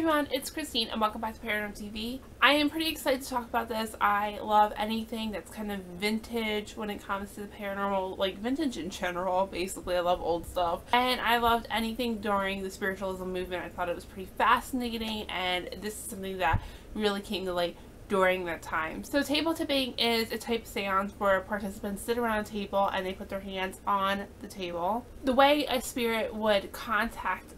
everyone, it's Christine and welcome back to Paranormal TV. I am pretty excited to talk about this. I love anything that's kind of vintage when it comes to the paranormal, like vintage in general, basically. I love old stuff. And I loved anything during the spiritualism movement. I thought it was pretty fascinating, and this is something that really came to light during that time. So table tipping is a type of seance where participants sit around a table and they put their hands on the table. The way a spirit would contact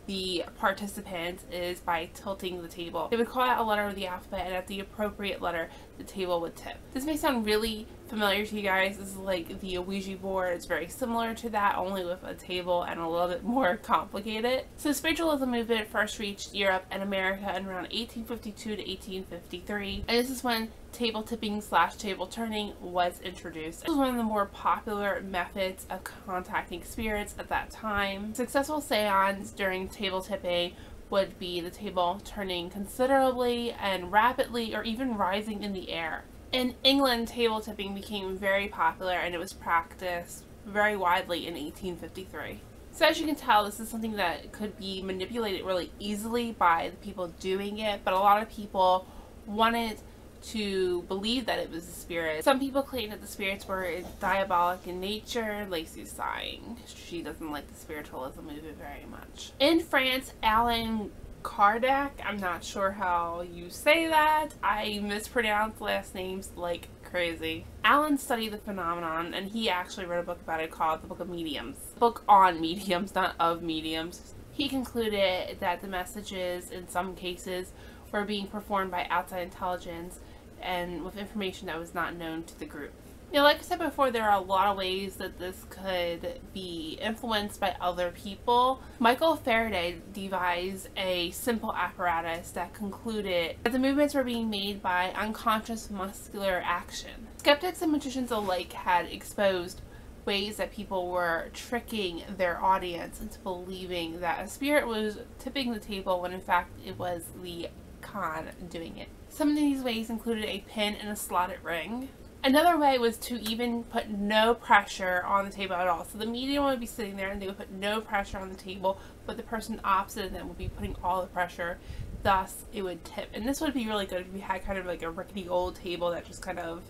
the participants is by tilting the table. They would call out a letter of the alphabet, and at the appropriate letter the table would tip. This may sound really familiar to you guys. This is like the Ouija board. It's very similar to that, only with a table and a little bit more complicated. So the spiritualism movement first reached Europe and America in around 1852 to 1853, and this is when table tipping / table turning was introduced. This was one of the more popular methods of contacting spirits at that time. Successful seance during table tipping would be the table turning considerably and rapidly, or even rising in the air. In England, table tipping became very popular and it was practiced very widely in 1853. So as you can tell, this is something that could be manipulated really easily by the people doing it, but a lot of people wanted to believe that it was a spirit. Some people claim that the spirits were diabolic in nature. Lacey's sighing. She doesn't like the spiritualism movement very much. In France, Alan Kardec, I'm not sure how you say that. I mispronounce last names like crazy. Alan studied the phenomenon, and he actually wrote a book about it called The Book of Mediums. Book on mediums, not of mediums. He concluded that the messages in some cases were being performed by outside intelligence and with information that was not known to the group. Now, like I said before, there are a lot of ways that this could be influenced by other people. Michael Faraday devised a simple apparatus that concluded that the movements were being made by unconscious muscular action. Skeptics and magicians alike had exposed ways that people were tricking their audience into believing that a spirit was tipping the table when in fact it was the con doing it. Some of these ways included a pin and a slotted ring. Another way was to even put no pressure on the table at all. So the medium would be sitting there and they would put no pressure on the table, but the person opposite of them would be putting all the pressure. Thus, it would tip. And this would be really good if you had kind of like a rickety old table that just kind of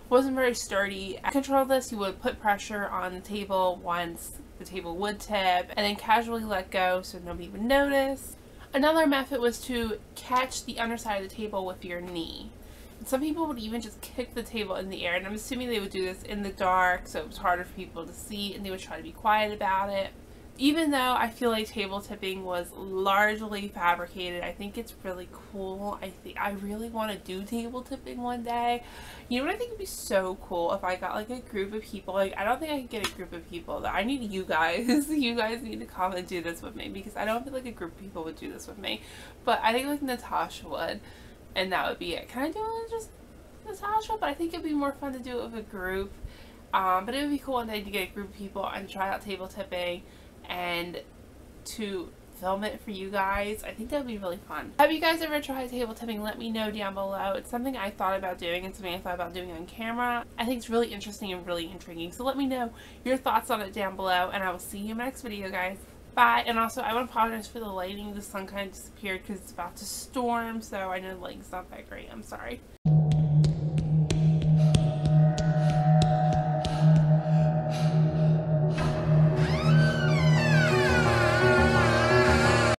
wasn't very sturdy. To control this, you would put pressure on the table once the table would tip, and then casually let go so nobody would notice. Another method was to catch the underside of the table with your knee. Some people would even just kick the table in the air, and I'm assuming they would do this in the dark so it was harder for people to see, and they would try to be quiet about it. Even though I feel like table tipping was largely fabricated, I think it's really cool. I really want to do table tipping one day. You know what I think would be so cool? If I got like a group of people. Like, I don't think I could get a group of people. I need you guys. You guys need to come and do this with me, because I don't feel like a group of people would do this with me. But I think like Natasha would, and that would be it. Can I do it just Natasha? But I think it'd be more fun to do it with a group. But it would be cool one day to get a group of people and try out table tipping and to film it for you guys. I think that would be really fun. Have you guys ever tried table tipping? Let me know down below. It's something I thought about doing and something I thought about doing on camera. I think it's really interesting and really intriguing. So let me know your thoughts on it down below, and I will see you in my next video, guys. Bye. And also, I want to apologize for the lighting. The sun kind of disappeared because it's about to storm, so I know the lighting's not that great. I'm sorry.